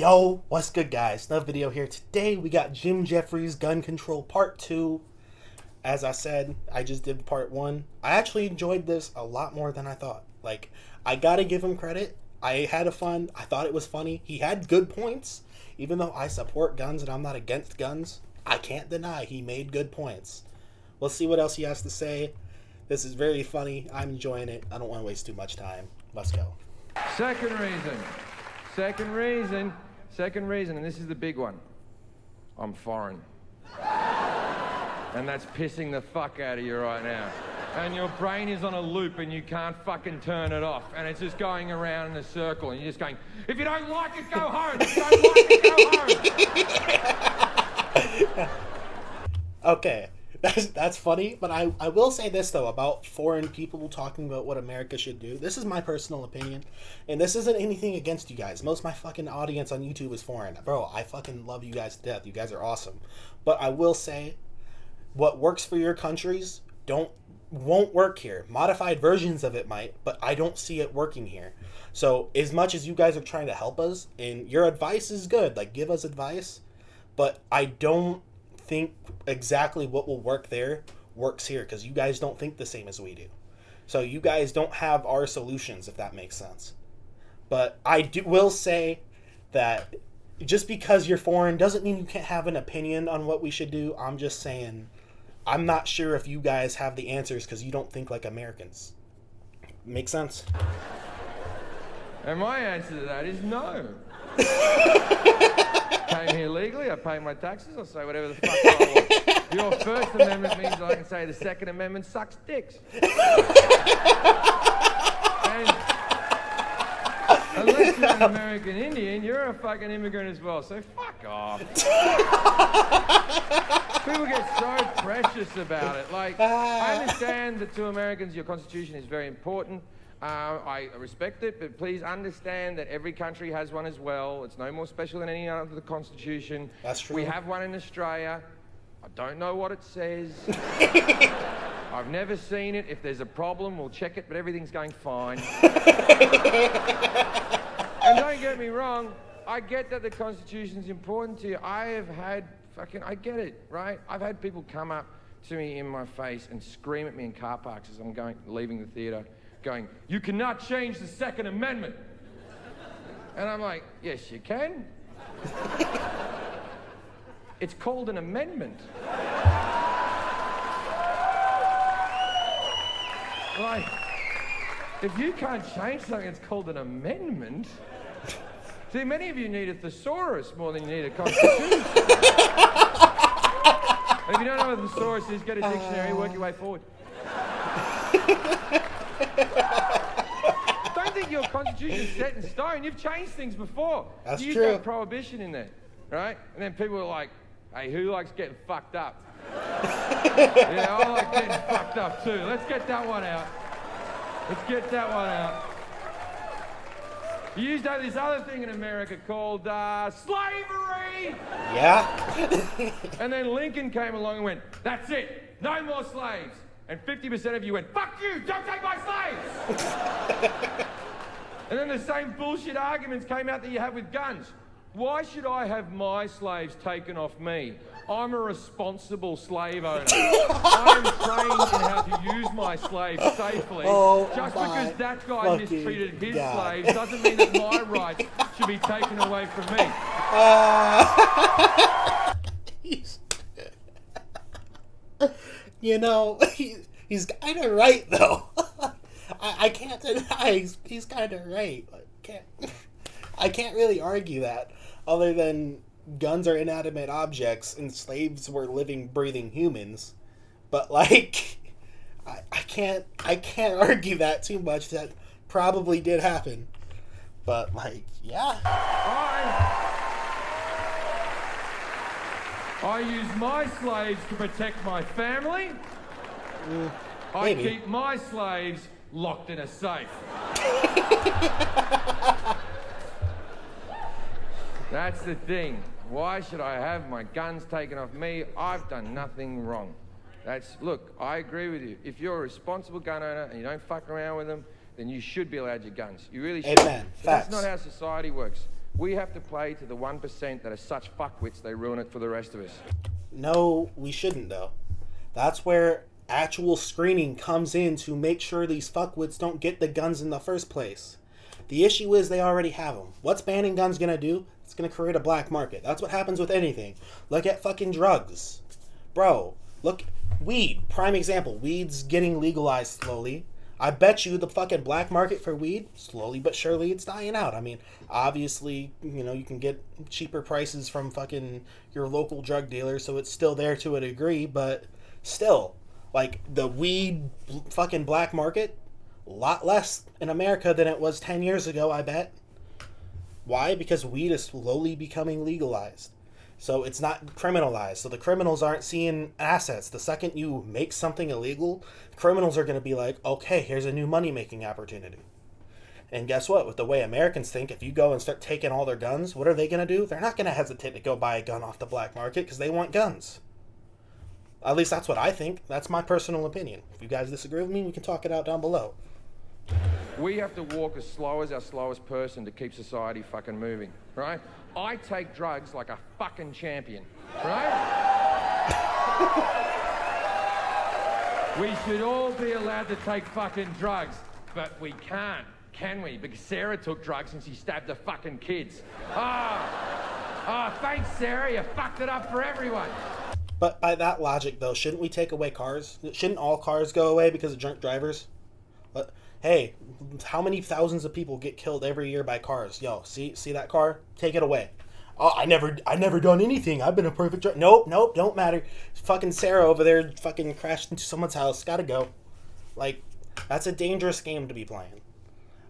Yo, what's good, guys? Another video here. Today we got Jefferies gun control part 2. As I said, I just did part 1. I actually enjoyed this a lot more than I thought. Like, I gotta give him credit. I had fun. I thought it was funny. He had good points. Even though I support guns and I'm not against guns, I can't deny he made good points. We'll see what else he has to say. This is very funny. I'm enjoying it. I don't want to waste too much time. Let's go. Second reason, and this is the big one. I'm foreign. And that's pissing the fuck out of you right now. And your brain is on a loop and you can't fucking turn it off. And it's just going around in a circle and you're just going, if you don't like it, go home. If you don't like it, go home. Okay. That's funny, but I will say this, though, about foreign people talking about what America should do. This is my personal opinion, and this isn't anything against you guys. Most of my fucking audience on YouTube is foreign. Bro, I fucking love you guys to death. You guys are awesome. But I will say, what works for your countries won't work here. Modified versions of it might, but I don't see it working here. So, as much as you guys are trying to help us, and your advice is good, like, give us advice, but I don't think exactly what will work there works here, because you guys don't think the same as we do. So you guys don't have our solutions, if that makes sense. But will say that just because you're foreign doesn't mean you can't have an opinion on what we should do. I'm just saying, I'm not sure if you guys have the answers because you don't think like Americans. Make sense? And my answer to that is no. Came here legally, I pay my taxes, I'll say whatever the fuck I want. Your First Amendment means I can say the Second Amendment sucks dicks. And unless you're an American Indian, you're a fucking immigrant as well, so fuck off. People get so precious about it. Like, I understand that to Americans your Constitution is very important. I respect it, but please understand that every country has one as well. It's no more special than any other Constitution. That's true. We have one in Australia. I don't know what it says. I've never seen it. If there's a problem, we'll check it, but everything's going fine. And don't get me wrong, I get that the Constitution's important to you. I get it, right? I've had people come up to me in my face and scream at me in car parks as I'm leaving the theatre, going, you cannot change the Second Amendment. And I'm like, yes, you can. It's called an amendment. Like, if you can't change something, it's called an amendment. See, many of you need a thesaurus more than you need a constitution. If you don't know what a thesaurus is, get a dictionary, work your way forward. Don't think your constitution is set in stone. You've changed things before. That's you true. used to have prohibition in there, right? And then people were like, hey, who likes getting fucked up? Yeah, I like getting fucked up too. Let's get that one out. You used to have this other thing in America called slavery. Yeah. And then Lincoln came along and went, that's it, no more slaves. And 50% of you went, fuck you, don't take my slaves! And then the same bullshit arguments came out that you have with guns. Why should I have my slaves taken off me? I'm a responsible slave owner. I'm trained in how to use my slaves safely. Just because that guy mistreated his slaves doesn't mean that my rights should be taken away from me. You know, he's kind of right, though. I can't deny he's kind of right. I can't really argue that, other than guns are inanimate objects and slaves were living, breathing humans. But like, I can't argue that too much. That probably did happen. But like, yeah. I use my slaves to protect my family. I keep my slaves locked in a safe. That's the thing. Why should I have my guns taken off me? I've done nothing wrong. Look, I agree with you. If you're a responsible gun owner and you don't fuck around with them, then you should be allowed your guns. You really should. Amen. But that's not how society works. We have to play to the 1% that are such fuckwits they ruin it for the rest of us. No, we shouldn't, though. That's where actual screening comes in to make sure these fuckwits don't get the guns in the first place. The issue is they already have them. What's banning guns gonna do? It's gonna create a black market. That's what happens with anything. Look at fucking drugs. Bro, look, weed, prime example. Weed's getting legalized slowly. I bet you the fucking black market for weed, slowly but surely, it's dying out. I mean, obviously, you know, you can get cheaper prices from fucking your local drug dealer, so it's still there to a degree, but still, like, the weed fucking black market, a lot less in America than it was 10 years ago, I bet. Why? Because weed is slowly becoming legalized. So it's not criminalized. So the criminals aren't seeing assets. The second you make something illegal, criminals are going to be like, okay, here's a new money-making opportunity. And guess what? With the way Americans think, if you go and start taking all their guns, what are they going to do? They're not going to hesitate to go buy a gun off the black market because they want guns. At least that's what I think. That's my personal opinion. If you guys disagree with me, we can talk it out down below. We have to walk as slow as our slowest person to keep society fucking moving, right? I take drugs like a fucking champion, right? We should all be allowed to take fucking drugs, but we can't, can we? Because Sarah took drugs and she stabbed the fucking kids. Thanks, Sarah, you fucked it up for everyone. But by that logic, though, shouldn't we take away cars? Shouldn't all cars go away because of drunk drivers? But hey, how many thousands of people get killed every year by cars? Yo, see that car? Take it away. Oh, I never done anything. I've been a perfect driver. Nope, don't matter. Fucking Sarah over there fucking crashed into someone's house. Gotta go. Like, that's a dangerous game to be playing.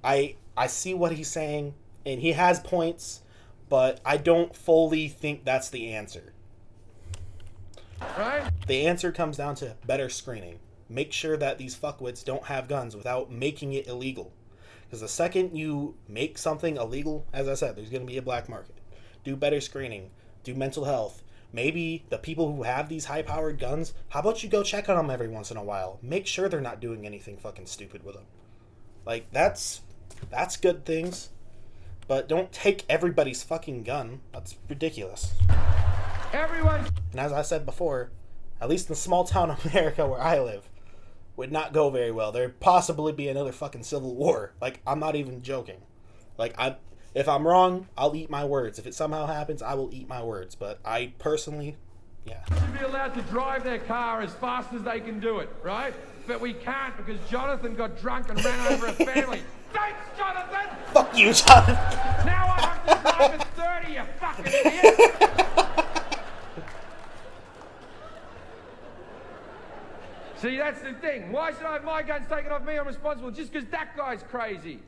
I see what he's saying, and he has points, but I don't fully think that's the answer. Right? The answer comes down to better screening. Make sure that these fuckwits don't have guns without making it illegal. Because the second you make something illegal, as I said, there's going to be a black market. Do better screening. Do mental health. Maybe the people who have these high-powered guns, how about you go check on them every once in a while? Make sure they're not doing anything fucking stupid with them. Like, that's good things. But don't take everybody's fucking gun. That's ridiculous. Everyone. And as I said before, at least in small town America where I live, would not go very well. There'd possibly be another fucking civil war. Like, I'm not even joking. Like, if I'm wrong, I'll eat my words. If it somehow happens, I will eat my words. But I personally, yeah. Should be allowed to drive their car as fast as they can do it, right? But we can't because Jonathan got drunk and ran over a family. Thanks, Jonathan! Fuck you, Jonathan! Now I have to drive at 30, you fucking idiot! See, that's the thing. Why should I have my guns taken off me? I'm responsible just because that guy's crazy.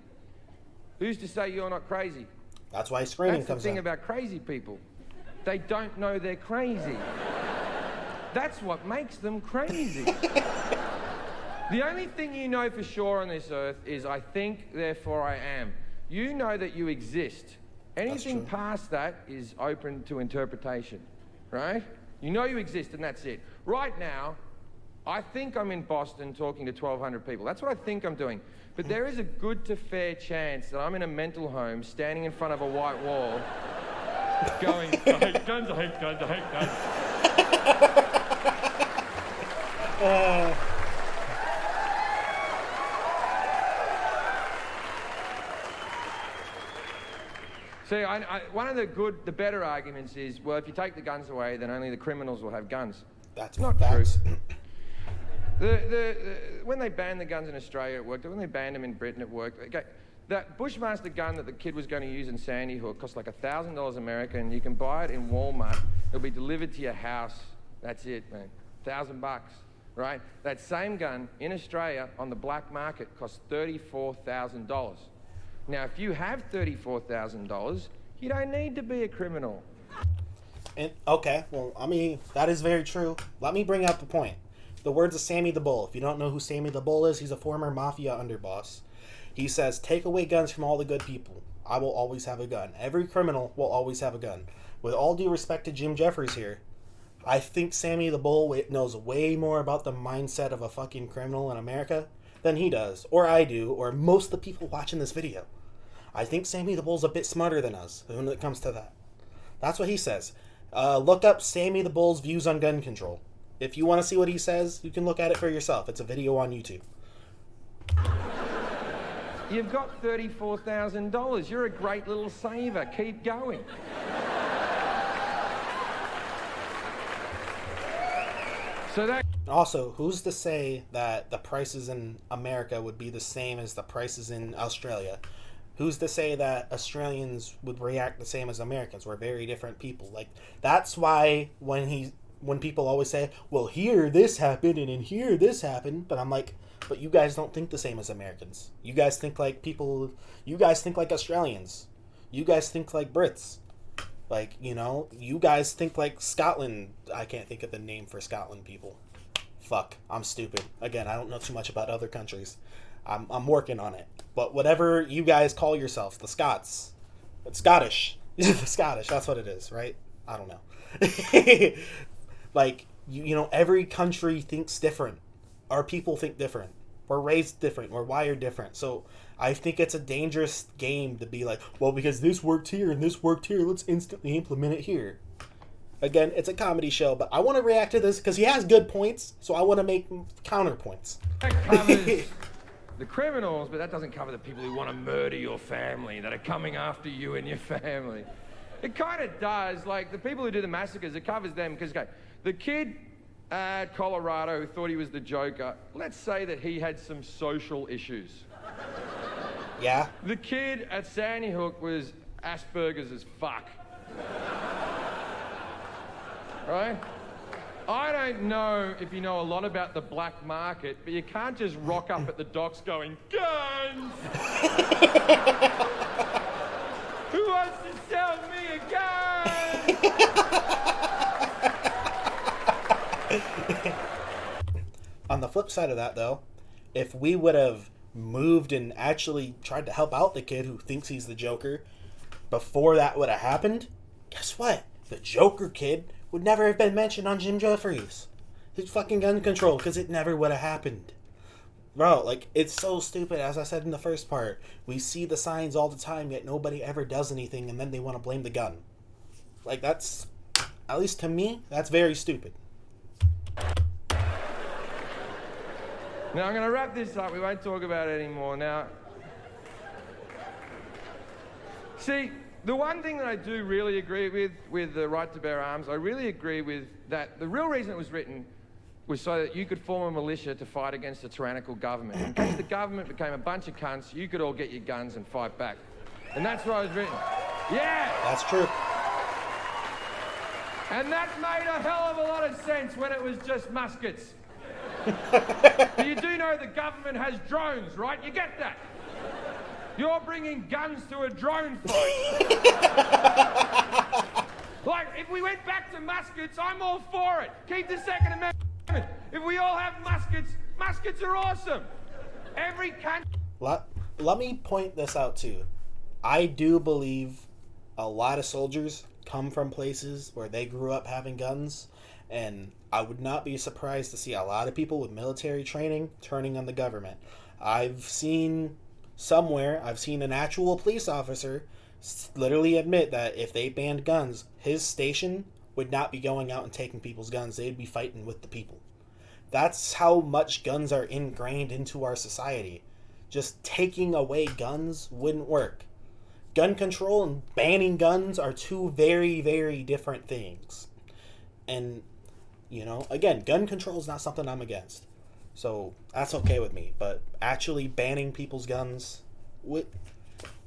Who's to say you're not crazy? That's why screening comes in. That's comes the thing in. about crazy people. They don't know they're crazy. That's what makes them crazy. The only thing you know for sure on this earth is I think, therefore I am. You know that you exist. Anything past that is open to interpretation, right? You know you exist and that's it. Right now, I think I'm in Boston talking to 1,200 people. That's what I think I'm doing. But there is a good to fair chance that I'm in a mental home standing in front of a white wall going, I hate guns, I hate guns, I hate guns. See, one of the better arguments is, well, if you take the guns away, then only the criminals will have guns. That's not facts. true. When they banned the guns in Australia, it worked. When they banned them in Britain, it worked. Okay, that Bushmaster gun that the kid was going to use in Sandy Hook cost like $1,000 American. You can buy it in Walmart. It'll be delivered to your house. That's it, man. $1,000, right? That same gun in Australia on the black market costs $34,000. Now, if you have $34,000, you don't need to be a criminal. And, okay, well, I mean, that is very true. Let me bring up the point. The words of Sammy the Bull. If you don't know who Sammy the Bull is, he's a former mafia underboss. He says, take away guns from all the good people. I will always have a gun. Every criminal will always have a gun. With all due respect to Jim Jefferies here, I think Sammy the Bull knows way more about the mindset of a fucking criminal in America than he does, or I do, or most of the people watching this video. I think Sammy the Bull's a bit smarter than us when it comes to that. That's what he says. Look up Sammy the Bull's views on gun control. If you want to see what he says, you can look at it for yourself. It's a video on YouTube. You've got $34,000. You're a great little saver. Keep going. So that... Also, who's to say that the prices in America would be the same as the prices in Australia? Who's to say that Australians would react the same as Americans? We're very different people. Like, that's why when people always say, well, here this happened and in here this happened, but I'm like, but you guys don't think the same as Americans. You guys think like people, you guys think like Australians. You guys think like Brits. Like, you know, you guys think like Scotland. I can't think of the name for Scotland people. Fuck, I'm stupid. Again, I don't know too much about other countries. I'm working on it. But whatever you guys call yourself, the Scots. It's Scottish. The Scottish, that's what it is, right? I don't know. Like, you know, every country thinks different. Our people think different. We're raised different. We're wired different. So I think it's a dangerous game to be like, well, because this worked here and this worked here, let's instantly implement it here. Again, it's a comedy show, but I want to react to this because he has good points, so I want to make counterpoints. That covers the criminals, but that doesn't cover the people who want to murder your family, that are coming after you and your family. It kind of does. Like, the people who do the massacres, it covers them because, okay, the kid at Colorado who thought he was the Joker, let's say that he had some social issues. Yeah? The kid at Sandy Hook was Asperger's as fuck. Right? I don't know if you know a lot about the black market, but you can't just rock up at the docks going, guns! Who wants to sell me a gun? On the flip side of that, though, if we would have moved and actually tried to help out the kid who thinks he's the Joker before that would have happened, guess what? The Joker kid would never have been mentioned on Jim Jefferies. His fucking gun control, because it never would have happened. Bro, like, it's so stupid. As I said in the first part, we see the signs all the time, yet nobody ever does anything, and then they want to blame the gun. Like, that's, at least to me, that's very stupid. Now, I'm going to wrap this up. We won't talk about it anymore. Now, see, the one thing that I do really agree with the right to bear arms, I really agree with that. The real reason it was written was so that you could form a militia to fight against a tyrannical government. In case the government became a bunch of cunts, you could all get your guns and fight back. And that's why it was written. Yeah! That's true. And that made a hell of a lot of sense when it was just muskets. But you do know the government has drones, right? You get that? You're bringing guns to a drone fight. Like, if we went back to muskets, I'm all for it. Keep the Second Amendment. If we all have muskets, muskets are awesome. Every country... Let me point this out too. I do believe a lot of soldiers come from places where they grew up having guns, and I would not be surprised to see a lot of people with military training turning on the government. I've seen an actual police officer literally admit that if they banned guns, his station would not be going out and taking people's guns. They'd be fighting with the people. That's how much guns are ingrained into our society. Just taking away guns wouldn't work. Gun control and banning guns are two very, very different things. And, you know, again, gun control is not something I'm against. So that's okay with me. But actually banning people's guns,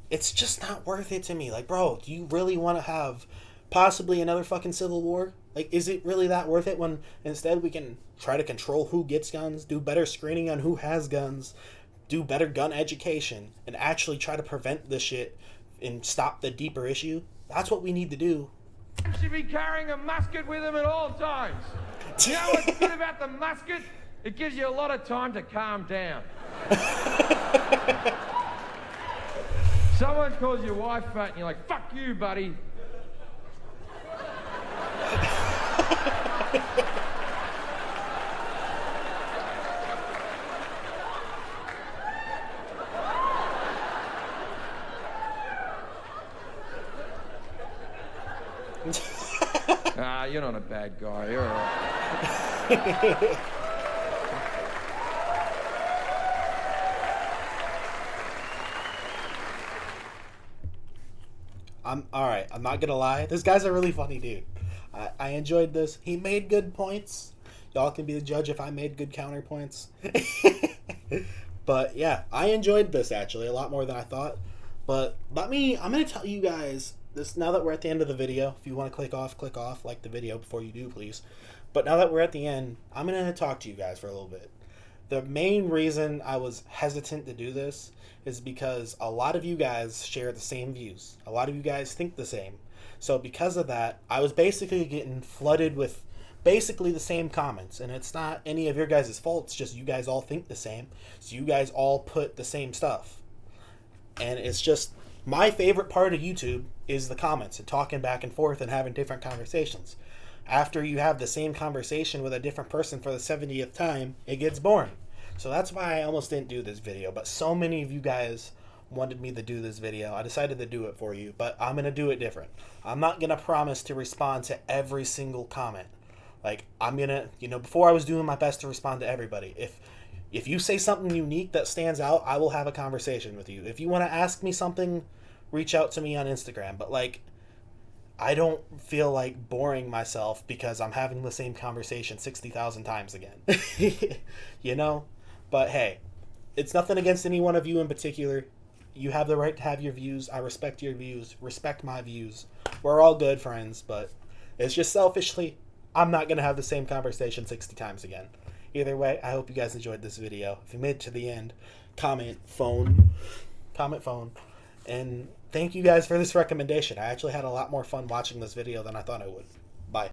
it's just not worth it to me. Like, bro, do you really want to have possibly another fucking civil war? Like, is it really that worth it when instead we can try to control who gets guns, do better screening on who has guns, do better gun education, and actually try to prevent this shit and stop the deeper issue? That's what we need to do. You should be carrying a musket with them at all times. You know what's good about the musket? It gives you a lot of time to calm down. Someone calls your wife fat and you're like, fuck you, buddy. Ah, you're not a bad guy. You're alright. I'm alright. I'm not gonna lie. This guy's a really funny dude. I enjoyed this. He made good points. Y'all can be the judge if I made good counterpoints. But yeah, I enjoyed this actually a lot more than I thought. But I'm gonna tell you guys this now that we're at the end of the video. If you want to click off, like the video before you do, please. But now that we're at the end, I'm gonna talk to you guys for a little bit. The main reason I was hesitant to do this is because a lot of you guys share the same views. A lot of you guys think the same. So because of that, I was basically getting flooded with basically the same comments. And it's not any of your guys' fault. It's just you guys all think the same. So you guys all put the same stuff. And it's just my favorite part of YouTube is the comments and talking back and forth and having different conversations. After you have the same conversation with a different person for the 70th time, it gets boring. So that's why I almost didn't do this video. But so many of you guys wanted me to do this video. I decided to do it for you. But I'm going to do it different. I'm not going to promise to respond to every single comment. Like, I'm going to, before I was doing my best to respond to everybody. If you say something unique that stands out, I will have a conversation with you. If you want to ask me something, reach out to me on Instagram. But, like, I don't feel like boring myself because I'm having the same conversation 60,000 times again. But hey, it's nothing against any one of you in particular. You have the right to have your views. I respect your views. Respect my views. We're all good friends, but it's just selfishly, I'm not going to have the same conversation 60 times again. Either way, I hope you guys enjoyed this video. If you made it to the end, comment phone. And thank you guys for this recommendation. I actually had a lot more fun watching this video than I thought I would. Bye.